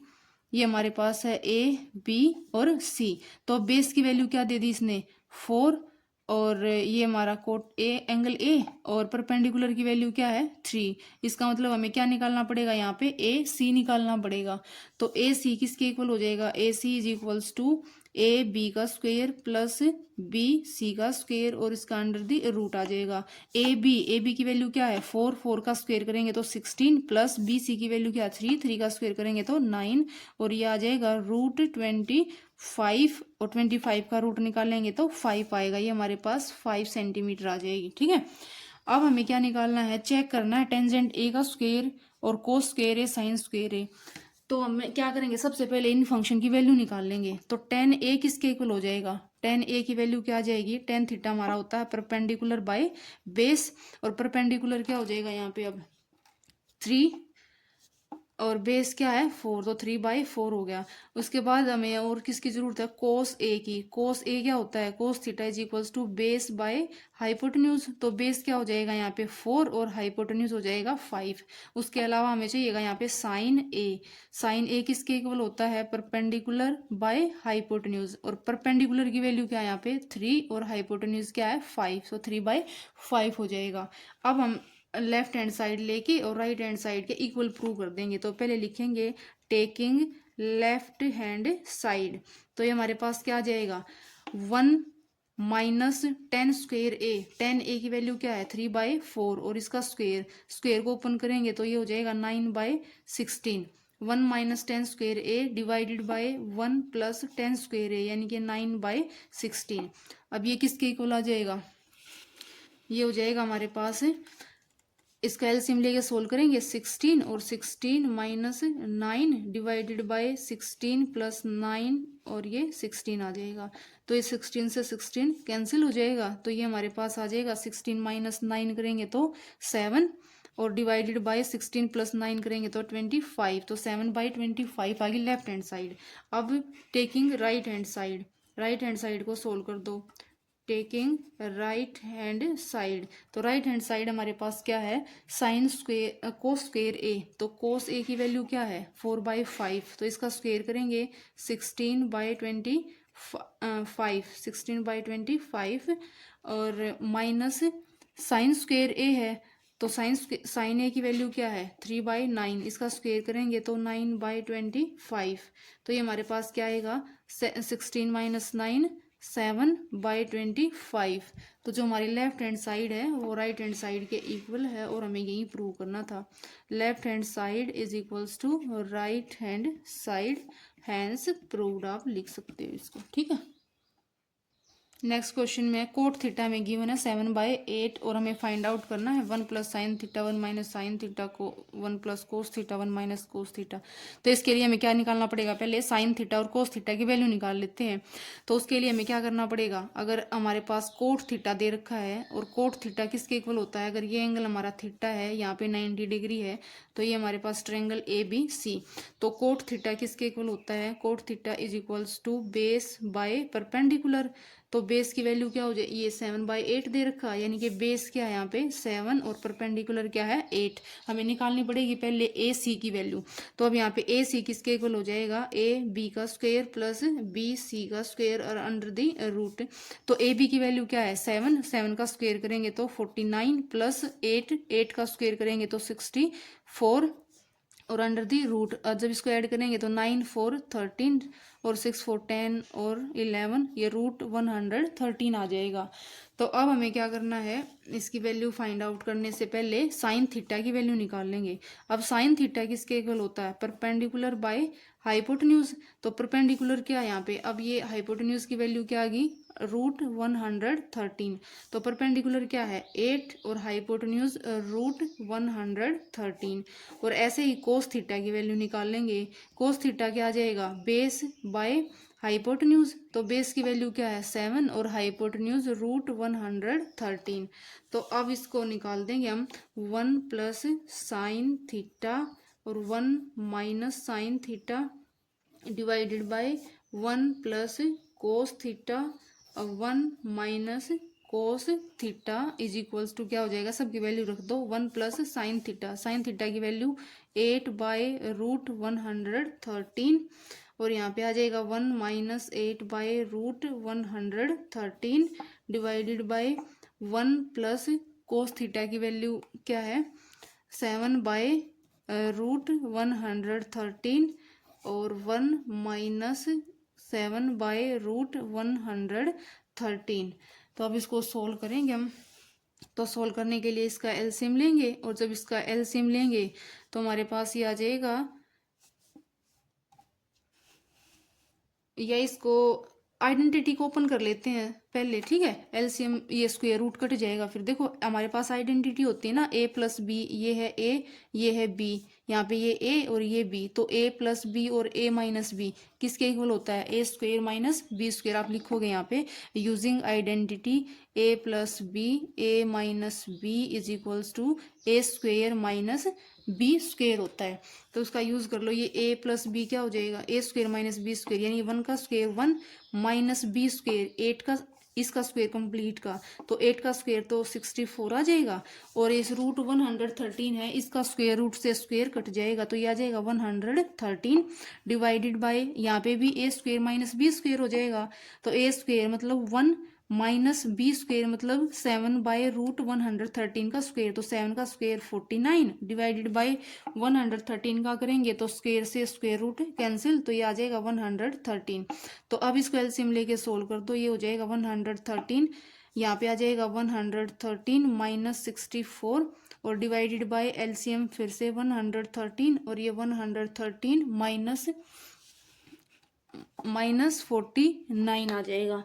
ये हमारे पास है ए बी और सी। तो बेस की वैल्यू क्या दे दी इसने 4 और ये हमारा कोट ए एंगल ए और परपेंडिकुलर की वैल्यू क्या है 3। इसका मतलब हमें क्या निकालना पड़ेगा यहाँ पे ए सी निकालना पड़ेगा। तो ए सी किसके इक्वल हो जाएगा A C is equals to A B का स्क्वायर प्लस बी सी का स्क्वायर और इसका अंडर दी रूट आ जाएगा। ए बी की वैल्यू क्या है 4, 4 का स्क्वायर करेंगे तो 16 प्लस बी सी की वैल्यू क्या 3, 3 का स्क्वायर करेंगे तो 9 और ये आ जाएगा रूट 25 और 25 का रूट निकालेंगे तो 5 आएगा। ये हमारे पास 5 सेंटीमीटर आ जाएगी। ठीक है, अब हमें क्या निकालना है, चेक करना है टेंजेंट ए का स्क्वायर और कोस स्क्वायर है साइन स्क्वायर है। तो हमें क्या करेंगे, सबसे पहले इन फंक्शन की वैल्यू निकाल लेंगे। तो टेन ए किसके इक्वल हो जाएगा, टेन ए की वैल्यू क्या आ जाएगी, टेन थीटा हमारा होता है परपेंडिकुलर बाय बेस, और परपेंडिकुलर क्या हो जाएगा यहाँ पे अब 3 और बेस क्या है 4, तो 3/4 हो गया। उसके बाद हमें और किसकी जरूरत है, कोस ए की। कोस ए क्या होता है, cos theta is equals to base by hypotenuse. तो बेस क्या हो जाएगा यहाँ पे 4 और हाइपोटेन्यूज हो जाएगा 5। उसके अलावा हमें चाहिएगा यहाँ पे साइन ए। साइन ए किसके इक्वल होता है, परपेंडिकुलर बाय हाइपोटेन्यूज, और परपेंडिकुलर की वैल्यू क्या है यहाँ पे 3 और हाइपोटेन्यूज क्या है 5, तो 3/5 हो जाएगा। अब हम लेफ्ट हैंड साइड लेके और राइट हैंड साइड के इक्वल प्रूव कर देंगे। तो पहले लिखेंगे टेकिंग लेफ्ट हैंड साइड, तो ये हमारे पास क्या आ जाएगा 1 माइनस 10 स्क्वेयर ए। 10 ए की वैल्यू क्या है 3/4 और इसका स्क्वेयर, स्क्वेयर को ओपन करेंगे तो ये हो जाएगा 9/16। 1 minus 10 square A divided by 1 plus 10 square A यानी कि 9/16। अब ये किसके इक्वल आ जाएगा, ये हो जाएगा हमारे पास, इसका एलसीएम लेके सोल्व करेंगे 16 और 16 माइनस 9 डिवाइडेड बाय 16 प्लस 9 और ये 16 आ जाएगा। तो ये 16 से 16 कैंसिल हो जाएगा, तो ये हमारे पास आ जाएगा 16 माइनस 9 करेंगे तो 7 और डिवाइडेड बाय 16 प्लस 9 करेंगे तो 25, तो 7/25 आ गई लेफ्ट हैंड साइड। अब taking right hand side, right hand side को सोल्व कर दो। टेकिंग राइट हैंड साइड, तो राइट हैंड साइड हमारे पास क्या है साइन स्क्वेयर कोस स्क्वेयर ए। तो कोस ए की वैल्यू क्या है 4/5, तो इसका स्क्वेयर करेंगे 16/25 और माइनस साइन स्क्वेयर ए है, तो साइन ए की वैल्यू क्या है 3/9, इसका स्क्वेयर करेंगे तो 9/25। तो ये हमारे पास क्या आएगा 16 माइनस 9 7/25। तो जो हमारी लेफ्ट हैंड साइड है वो राइट हैंड साइड के इक्वल है और हमें यही प्रूव करना था। Left hand side is equals to right hand side, hence proved आप लिख सकते हो इसको। ठीक है, नेक्स्ट क्वेश्चन में कोट थीटा में गिवन है 7/8 और हमें फाइंड आउट करना है 1 plus sine theta 1 minus sine theta को 1 plus cos theta 1 minus cos theta. तो इसके लिए हमें क्या निकालना पड़ेगा, पहले साइन थीटा और कोस थीटा की वैल्यू निकाल लेते हैं। तो उसके लिए हमें क्या करना पड़ेगा, अगर हमारे पास कोट थीटा दे रखा है और कोट थीटा किसके इक्वल होता है, अगर ये एंगल हमारा थीटा है यहाँ पे 90 डिग्री है तो ये हमारे पास ट्रायंगल ABC। तो कोट थीटा किसके इक्वल होता है, cot theta is equals to base by perpendicular. तो बेस की वैल्यू क्या हो जाए, ये 7/8 दे रखा है यानी कि बेस क्या है यहाँ पे 7 और परपेंडिकुलर क्या है 8। हमें निकालनी पड़ेगी पहले ए सी की वैल्यू। तो अब यहाँ पे ए सी किसके इक्वल हो जाएगा, ए बी का स्क्वायर प्लस बी सी का स्क्वायर और अंडर दी रूट। तो ए बी की वैल्यू क्या है 7, 7 का स्क्वायर करेंगे तो 49 प्लस 8, 8 का स्क्वायर करेंगे तो 64 और अंडर दी रूट। जब इसको ऐड करेंगे तो 9 4 13 और 6 4 10 और 11, ये रूट 113 आ जाएगा। तो अब हमें क्या करना है, इसकी वैल्यू फाइंड आउट करने से पहले साइन थीटा की वैल्यू निकाल लेंगे। अब साइन थीटा किसके इक्वल होता है, परपेंडिकुलर बाय हाइपोटेन्यूज। तो परपेंडिकुलर क्या है यहाँ पे, अब ये हाइपोटेन्यूज की वैल्यू क्या आ गई रूट 113। तो परपेंडिकुलर क्या है 8 और हाइपोटेन्यूज रूट 113। और ऐसे ही कोस थीटा की वैल्यू निकाल लेंगे। कोस थीटा क्या आ जाएगा बेस बाय हाइपोटेन्यूज। तो बेस की वैल्यू क्या है 7 और हाइपोटेन्यूज रूट 113। तो अब इसको निकाल देंगे हम 1 प्लस साइन थीटा और 1 minus sine theta divided by 1 plus cos theta और 1 minus cos theta is equals to क्या हो जाएगा, सबकी वैल्यू रख दो 1 plus sine theta. Sine theta की वैल्यू 8/रूट 113 और यहाँ पे आ जाएगा 1 माइनस 8/रूट 113 divided by 1 plus cos theta की वैल्यू क्या है 7/रूट 113 और 1 माइनस 7/√113। तो अब इसको सोल्व करेंगे हम। तो सोल्व करने के लिए इसका एलसीएम लेंगे, और जब इसका एलसीएम लेंगे तो हमारे पास ये आ जाएगा, या इसको आइडेंटिटी को ओपन कर लेते हैं पहले, ठीक है। एलसीएम, ये स्क्वायर रूट कट जाएगा। फिर देखो हमारे पास आइडेंटिटी होती है ना, a प्लस बी, ये है a, ये है b, यहाँ पे ये a और ये b, तो a प्लस बी और a माइनस बी किसके इक्वल होता है, a square minus B square. आप लिखोगे यहाँ पे using identity a plus B, a minus B is equals to a square minus B square होता है। तो उसका यूज कर लो, ये a प्लस बी क्या हो जाएगा, a square minus B square, यानी 1 का स्क्वायर 1 माइनस बी स्क्वायर 8 का, इसका स्क्वायर कंप्लीट का, तो 8 का स्क्वायर तो 64 आ जाएगा। और इस √113 है, इसका स्क्वायर रूट से स्क्वायर कट जाएगा, तो ये आ जाएगा 113 डिवाइडेड बाय, यहाँ पे भी a square minus B square हो जाएगा, तो a स्क्वायर मतलब 1 माइनस बी स्क्वायर मतलब 7/√113 का स्क्वायर, तो 7 का स्क्वायर 49 डिवाइडेड बाय 113 का करेंगे तो स्क्वायर से स्क्वायर रूट कैंसिल, तो ये आ जाएगा 113। तो अब इसको एलसीएम लेके सोल्व कर दो, ये हो जाएगा 113, यहाँ पे आ जाएगा 113 माइनस 64 और डिवाइडेड बाय एलसीएम फिर से 113, और ये 113 माइनस 49 आ जाएगा।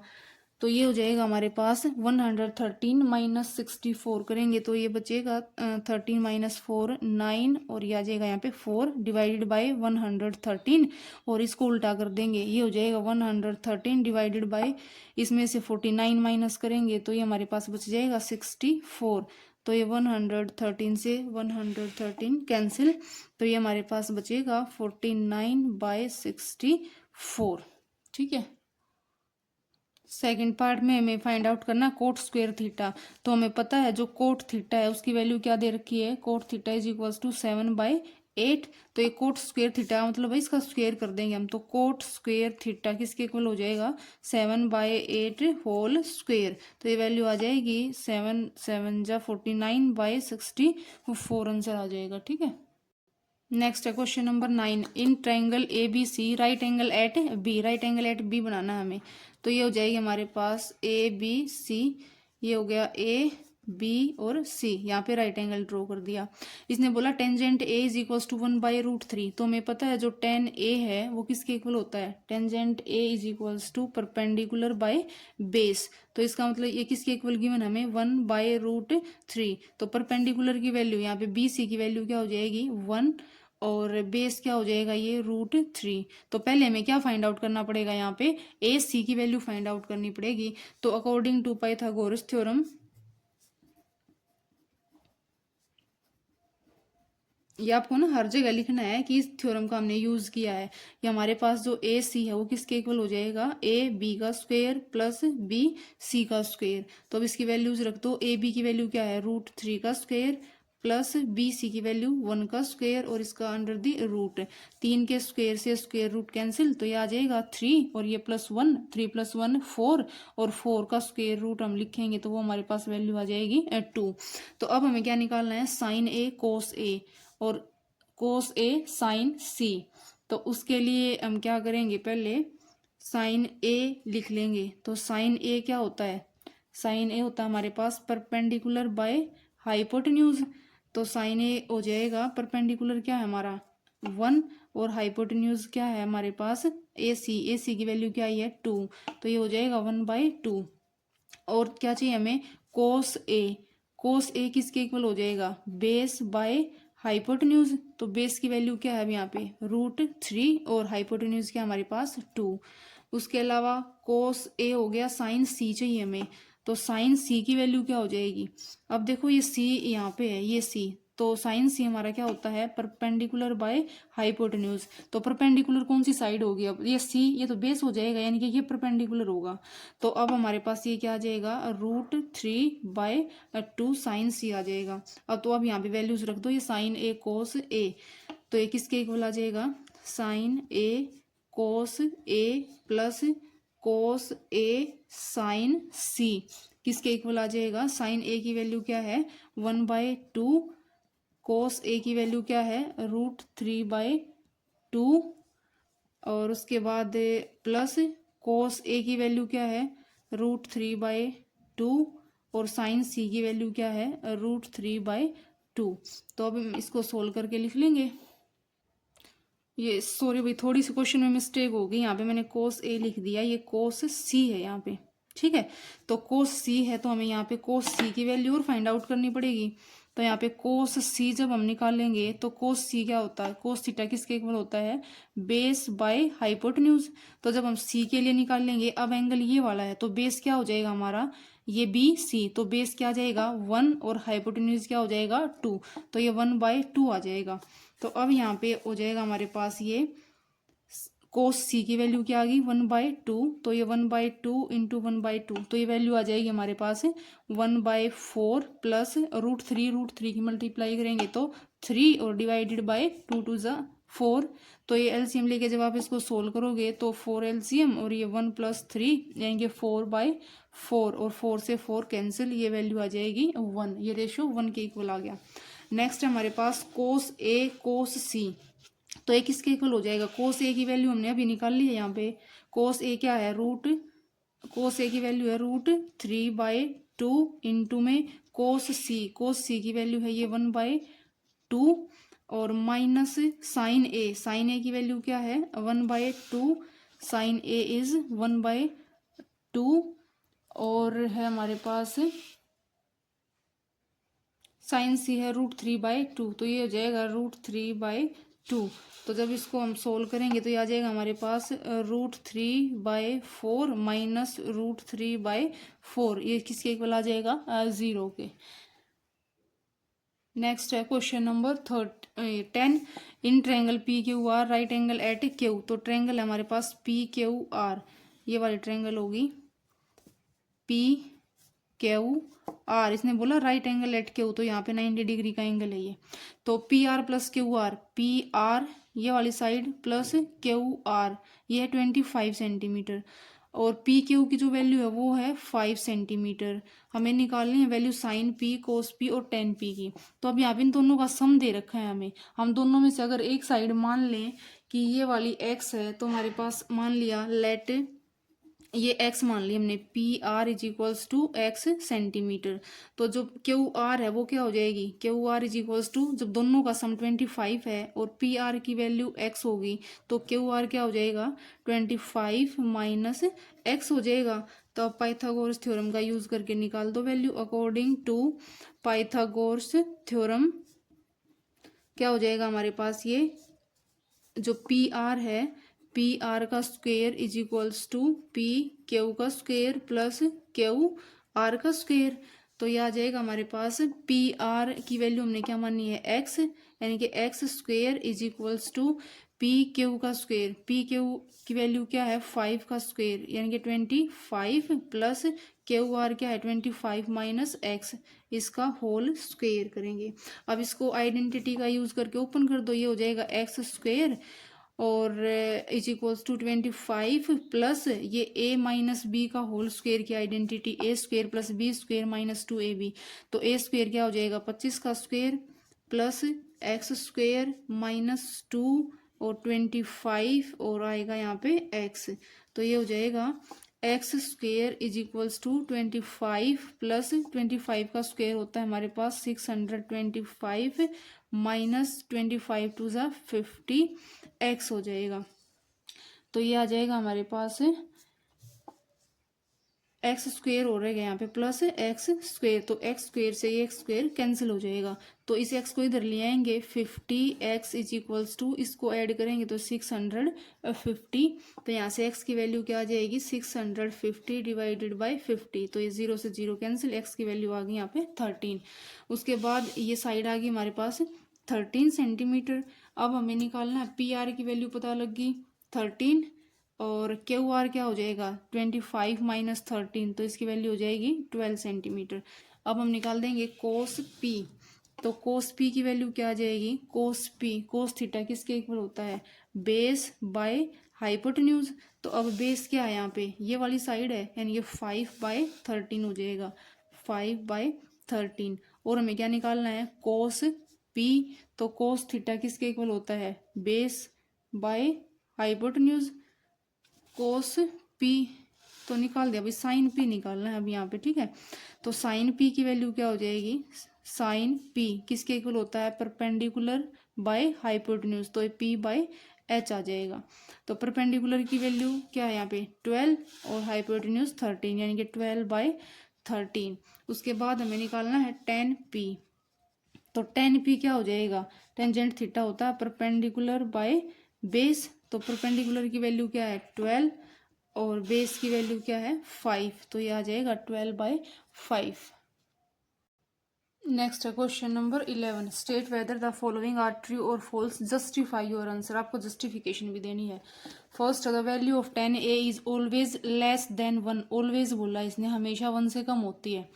तो ये हो जाएगा हमारे पास 113 माइनस 64 करेंगे तो ये बचेगा 13 माइनस 4 9, और ये आ जाएगा यहाँ पे 4 डिवाइडेड बाय 113, और इसको उल्टा कर देंगे, ये हो जाएगा 113 डिवाइडेड बाय, इसमें से 49 माइनस करेंगे तो ये हमारे पास बच जाएगा 64। तो ये 113 से 113 कैंसिल, तो ये हमारे पास बचेगा 49/64, ठीक है। सेकंड पार्ट में हमें फाइंड आउट करना कोट स्क्वायर थीटा। तो हमें पता है जो कोट थीटा है उसकी वैल्यू क्या दे रखी है, cot theta is equals to 7/8। तो ये कोट स्क्वायर थीटा मतलब भाई इसका स्क्वायर कर देंगे हम, तो कोट स्क्वायर थीटा किसके इक्वल हो जाएगा 7/8 होल स्क्वायर। तो ये वैल्यू आ जाएगी 7 7 जा 49/64 आंसर आ जाएगा, ठीक है। नेक्स्ट है question number 9, in triangle A B C right angle at B, right angle at B बनाना है हमें। तो ये हो जाएगी हमारे पास ए बी सी, ये हो गया ए बी और सी, यहाँ पे राइट एंगल ड्रॉ कर दिया। इसने बोला tangent A is equals to 1/√3। तो हमें पता है जो टेन ए है वो किसके इक्वल होता है, tangent A is equals to perpendicular by base. तो इसका मतलब ये किसके इक्वल गिवन हमें 1/√3। तो परपेंडिकुलर की वैल्यू यहाँ पे बी सी की वैल्यू क्या हो जाएगी 1, और बेस क्या हो जाएगा ये √3। तो पहले हमें क्या फाइंड आउट करना पड़ेगा, यहाँ पे ए सी की वैल्यू फाइंड आउट करनी पड़ेगी। तो अकॉर्डिंग टू पाइथागोरस थ्योरम, ये आपको ना हर जगह लिखना है कि इस थ्योरम का हमने यूज किया है, कि हमारे पास जो ए सी है वो किसके इक्वल हो जाएगा ए बी का स्क्वायर प्लस बी सी का स्क्वायर। तो अब इसकी वैल्यूज रख दो, ए बी की वैल्यू क्या है √3 का स्क्वायर प्लस बी सी की वैल्यू 1 का स्क्वायर, और इसका अंडर दी रूट, 3 के स्क्वायर से स्क्वायर रूट कैंसिल, तो ये आ जाएगा 3 और ये +1, 3 + 1 4, और 4 का स्क्वायर रूट हम लिखेंगे तो वो हमारे पास वैल्यू आ जाएगी 2। तो अब हमें क्या निकालना है, साइन ए कोस ए और कोस ए साइन सी। तो उसके लिए हम क्या करेंगे, पहले साइन ए लिख लेंगे। तो साइन ए क्या होता है, साइन ए होता है हमारे पास परपेंडिकुलर बाय हाइपोटेन्यूज। तो साइन ए हो जाएगा परपेंडिकुलर क्या है हमारा 1, और हाइपोटेन्यूज क्या है हमारे पास ए सी की वैल्यू क्या है 2। तो ये हो जाएगा 1/2। और क्या चाहिए हमें, कोस ए, कोस ए किसके इक्वल हो जाएगा बेस बाय हाइपोटेन्यूज। तो बेस की वैल्यू क्या है अब यहाँ पे √3, और हाइपोटेन्यूज क्या हमारे पास 2। उसके अलावा कोस ए हो गया, साइन सी चाहिए हमें। तो साइन सी की वैल्यू क्या हो जाएगी, अब देखो ये सी यहाँ पे है, ये सी, तो साइन सी हमारा क्या होता है परपेंडिकुलर बाय हाइपोटेन्यूज। तो परपेंडिकुलर कौन सी साइड होगी, अब ये सी, ये तो बेस हो जाएगा यानी कि ये परपेंडिकुलर होगा। तो अब हमारे पास ये क्या आ जाएगा √3/2 साइन सी आ जाएगा। अब तो अब यहाँ पे वैल्यूज रख दो, ये साइन ए कोस ए, तो ये किसके इक्वल आ जाएगा साइन ए कोस ए प्लस कोस ए साइन सी किसके इक्वल आ जाएगा, साइन ए की वैल्यू क्या है 1/2, कोस ए की वैल्यू क्या है √3/2, और उसके बाद प्लस कोस ए की वैल्यू क्या है, √3/2, और साइन सी की वैल्यू क्या है, √3/2। तो अब हम इसको सोल्व करके लिख लेंगे। ये सॉरी भाई, थोड़ी सी क्वेश्चन में मिस्टेक हो गई, यहाँ पे मैंने कोस ए लिख दिया, ये कोस सी है यहाँ पे, ठीक है। तो कोस सी है तो हमें यहाँ पे कोस सी की वैल्यू और फाइंड आउट करनी पड़ेगी। तो यहाँ पे कोस सी जब हम निकालेंगे तो कोस सी क्या होता है, कोस थीटा किसके इक्वल होता है, बेस बाय हाइपोटेन्यूज। तो जब हम सी के लिए निकालेंगे, अब एंगल ये वाला है तो बेस क्या हो जाएगा हमारा, ये बी सी, तो बेस क्या आ जाएगा 1 और हाइपोटेन्यूज क्या हो जाएगा 2, तो ये 1/2 आ जाएगा। तो अब यहाँ पे हो जाएगा हमारे पास ये कोस सी की वैल्यू क्या आ गई 1/2, तो ये 1/2 इंटू 1/2, तो ये वैल्यू आ जाएगी हमारे पास 1/4 प्लस √3 की मल्टीप्लाई करेंगे तो 3 और डिवाइडेड बाय 2 × 4। तो ये एलसीएम लेके जब आप इसको सोल्व करोगे तो 4 एलसीएम और ये 1 + 3 यानी कि 4/4, और 4 से 4 कैंसिल, ये वैल्यू आ जाएगी 1, ये रेशो 1 के इक्वल आ गया। नेक्स्ट है हमारे पास कोस ए कोस सी, तो ये किसके इक्वल हो जाएगा, कोस ए की वैल्यू हमने अभी निकाल ली है यहाँ पे। कोस ए क्या है, कोस ए की वैल्यू है √3/2 इंटू में कोस सी की वैल्यू है ये 1/2, और माइनस साइन ए की वैल्यू क्या है 1/2, साइन ए इज 1/2, और है हमारे पास साइन सी है √3/2, तो ये हो जाएगा √3/2। तो जब इसको हम सोल्व करेंगे तो ये आ जाएगा हमारे पास √3/4 माइनस √3/4, ये किसके इक्वल आ जाएगा 0 के। नेक्स्ट है question number 10, in triangle PQR right angle at Q. तो ट्रायंगल है हमारे पास PQR, ये वाली ट्रायंगल होगी PQR, इसने बोला राइट एंगल एट क्यू, तो यहाँ पे 90 डिग्री का एंगल है ये। तो PR + QR, PR ये वाली साइड प्लस QR ये है 25 सेंटीमीटर, और PQ की जो वैल्यू है वो है 5 सेंटीमीटर। हमें निकालनी है वैल्यू साइन P कोस P और टेन P की। तो अब यहाँ पे इन दोनों का सम दे रखा है हमें, हम दोनों में से अगर एक साइड मान लें कि ये वाली x है, तो हमारे पास मान लिया लेट ये x मान ली हमने, PR = x सेंटीमीटर। तो जो QR है वो क्या हो जाएगी, QR = जब दोनों का सम 25 है और PR की वैल्यू x होगी, तो QR क्या हो जाएगा 25 माइनस x हो जाएगा। तो अब पाइथागोरस थ्योरम का यूज करके निकाल दो value. According to Pythagoras theorem क्या हो जाएगा हमारे पास, ये जो PR है PR का स्क्वेयर = PQ का स्क्वेयर प्लस QR का स्क्वेयर। तो ये आ जाएगा हमारे पास PR की वैल्यू हमने क्या मानी है x, यानी कि x² = PQ का स्क्वेयर, PQ की वैल्यू क्या है 5 का स्क्वेयर यानी कि 25 प्लस QR क्या है 25 माइनस x, इसका होल स्क्वेयर करेंगे। अब इसको आइडेंटिटी का यूज करके ओपन कर दो, ये हो जाएगा x² और = 25 प्लस ये a - b का होल स्क्वेयर की आइडेंटिटी a² + b² - 2ab। तो a² क्या हो जाएगा 25 का स्क्वेयर प्लस x² - 2 और 25 और आएगा यहाँ पे x। तो ये हो जाएगा x² = 25 प्लस 25 का स्क्वेयर होता है हमारे पास 625 माइनस 25 × 2 = 50 x हो जाएगा। तो ये आ जाएगा हमारे पास x² हो रहेगा यहाँ पे प्लस x², तो x² से ये x² कैंसिल हो जाएगा। तो इस x को इधर ले आएंगे 50x = इसको ऐड करेंगे तो 650। तो यहाँ से x की वैल्यू क्या आ जाएगी 650 डिवाइडेड बाय 50, तो ये 0 से 0 कैंसिल, x की वैल्यू आ गई यहाँ पे 13। उसके बाद ये साइड आ गई हमारे पास 13 सेंटीमीटर। अब हमें निकालना है PR की वैल्यू पता लग गई 13 और QR क्या हो जाएगा 25 माइनस 13, तो इसकी वैल्यू हो जाएगी 12 सेंटीमीटर। अब हम निकाल देंगे कोस P, तो कोस P की वैल्यू क्या आ जाएगी कोस थीटा किसके इक्वल होता है बेस बाय हाइपोटेन्यूज। तो अब बेस क्या है यहाँ पे ये वाली साइड है यानी ये 5/13 हो जाएगा 5/13। और हमें क्या निकालना है कोस P, तो कोस थीटा किसके इक्वल होता है base by hypotenuse cos P तो निकाल दिया भाई, साइन पी निकालना है अब यहाँ पे, ठीक है। तो साइन पी की वैल्यू क्या हो जाएगी, साइन पी किसके इक्वल होता है, परपेंडिकुलर बाय हाइपोटेन्यूज, तो पी बाय एच आ जाएगा। तो परपेंडिकुलर की वैल्यू क्या है यहाँ पे 12 और हाइपोटेन्यूज 13, यानी कि 12/13। उसके बाद हमें निकालना है टेन पी। तो टेन पी क्या हो जाएगा, टेंजेंट थीटा होता है परपेंडिकुलर बाय बेस, तो परपेंडिकुलर की वैल्यू क्या है 12 और बेस की वैल्यू क्या है 5, तो ये आ जाएगा 12/5। नेक्स्ट है question number 11, state whether the following are true और फॉल्स, जस्टिफाई योर आंसर, आपको जस्टिफिकेशन भी देनी है। First, the value of 10a is always less than 1, always बोला इसने, हमेशा 1 से कम होती है।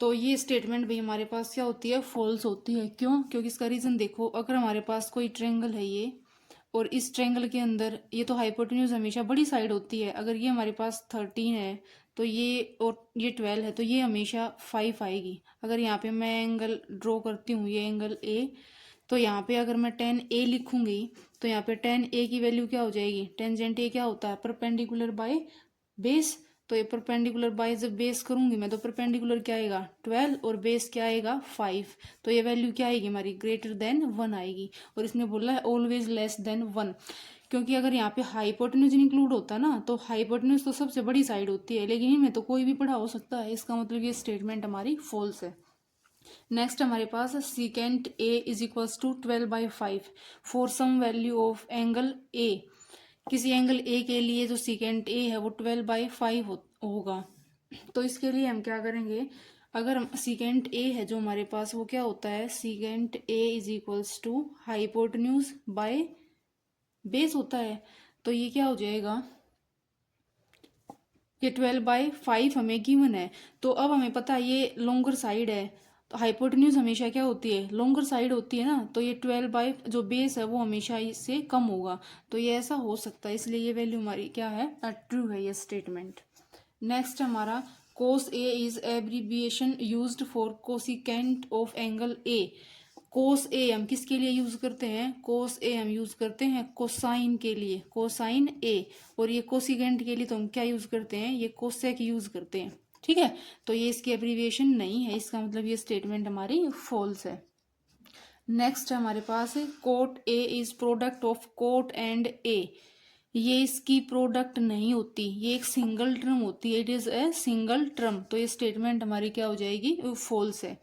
तो ये स्टेटमेंट भी हमारे पास क्या होती है, फॉल्स होती है। क्यों, क्योंकि इसका रीजन देखो, अगर हमारे पास कोई ट्रायंगल है ये, और इस ट्रायंगल के अंदर ये तो हाइपोटेन्यूज हमेशा बड़ी साइड होती है, अगर ये हमारे पास 13 है तो ये, और ये 12 है तो ये हमेशा 5 आएगी। अगर यहाँ पे मैं एंगल ड्रॉ करती हूँ, ये एंगल ए, तो यहाँ पे अगर मैं 10a लिखूंगी तो यहाँ पे 10a की वैल्यू क्या हो जाएगी, टेंजेंट ए क्या होता है, परपेंडिकुलर बाय बेस, तो ये परपेंडिकुलर बाय जब बेस करूंगी मैं, तो परपेंडिकुलर क्या आएगा 12 और बेस क्या आएगा 5, तो ये वैल्यू क्या आएगी हमारी, ग्रेटर देन 1 आएगी। और इसने बोला है ऑलवेज लेस देन 1, क्योंकि अगर यहाँ पे हाइपोटेन्यूज इंक्लूड होता ना, तो हाइपोटेन्यूज तो सबसे बड़ी साइड होती है, लेकिन इनमें तो कोई भी पढ़ा हो सकता है, इसका मतलब ये स्टेटमेंट हमारी फॉल्स है। नेक्स्ट हमारे पास secant A is equals to 12/5 for some value of angle A, किसी एंगल ए के लिए जो सीकेंट ए है वो 12/5 होगा। तो इसके लिए हम क्या करेंगे, अगर सीकेंट ए है जो हमारे पास, वो क्या होता है, secant A is equals to hypotenuse by base होता है, तो ये क्या हो जाएगा, ये 12/5 हमें गिवन है। तो अब हमें पता है ये लॉन्गर साइड है, तो हाइपोटेन्यूज हमेशा क्या होती है, लॉन्गर साइड होती है ना, तो ये 12 जो बेस है वो हमेशा इससे कम होगा, तो ये ऐसा हो सकता है, इसलिए ये वैल्यू हमारी क्या है, ट्रू है ये स्टेटमेंट। नेक्स्ट हमारा cos A is abbreviation used for cosecant of angle A. Cos A हम किसके लिए यूज करते हैं, कोस ए हम यूज करते हैं कोसाइन के लिए, कोसाइन ए, और ये कोसिकेंट के लिए तो हम क्या यूज करते हैं, ये कोसेक यूज करते हैं, ठीक है। तो ये इसकी एब्रीविएशन नहीं है, इसका मतलब ये स्टेटमेंट हमारी फॉल्स है। नेक्स्ट हमारे पास है cot A is product of cot and A, ये इसकी प्रोडक्ट नहीं होती, ये एक सिंगल टर्म होती है, it is a single term, तो ये स्टेटमेंट हमारी क्या हो जाएगी, फॉल्स है,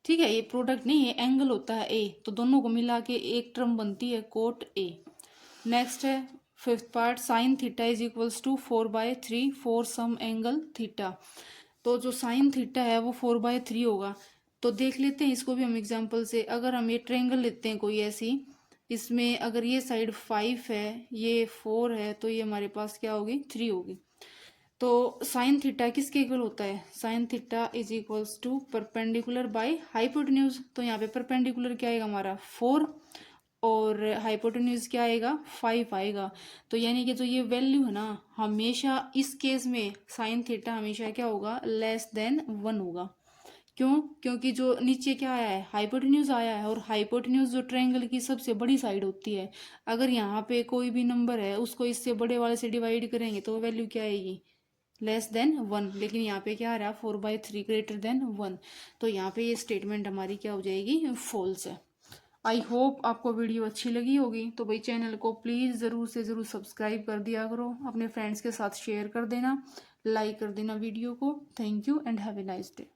ठीक है। ये प्रोडक्ट नहीं है, एंगल होता है ए, तो दोनों को मिला के एक टर्म बनती है कोट ए। नेक्स्ट है fifth part, sine theta is equals to 4/3 for some angle theta, तो जो साइन थीटा है वो 4/3 होगा। तो देख लेते हैं इसको भी हम एग्जाम्पल से, अगर हम ये ट्रायंगल लेते हैं कोई ऐसी, इसमें अगर ये साइड 5 है, ये 4 है, तो ये हमारे पास क्या होगी 3 होगी। तो साइन थीटा किसके इक्वल होता है, sine theta is equals to perpendicular by hypotenuse, तो यहाँ पे परपेंडिकुलर क्या आएगा हमारा 4 और हाइपोटेन्यूज क्या आएगा 5 आएगा। तो यानी कि जो ये वैल्यू है ना, हमेशा इस केस में साइन थीटा हमेशा क्या होगा, लेस देन 1 होगा। क्यों, क्योंकि जो नीचे क्या आया है, हाइपोटेन्यूज आया है, और हाइपोटेन्यूज जो ट्रायंगल की सबसे बड़ी साइड होती है, अगर यहाँ पे कोई भी नंबर है उसको इससे बड़े वाले से डिवाइड करेंगे तो वैल्यू क्या आएगी, लेस देन 1, लेकिन यहाँ पे क्या आ रहा है 4/3 ग्रेटर देन 1, तो यहाँ पे ये स्टेटमेंट हमारी क्या हो जाएगी, फॉल्स है। आई होप आपको वीडियो अच्छी लगी होगी, तो भाई चैनल को प्लीज़ ज़रूर से ज़रूर सब्सक्राइब कर दिया करो, अपने फ्रेंड्स के साथ शेयर कर देना, लाइक कर देना वीडियो को। Thank you and have a nice day.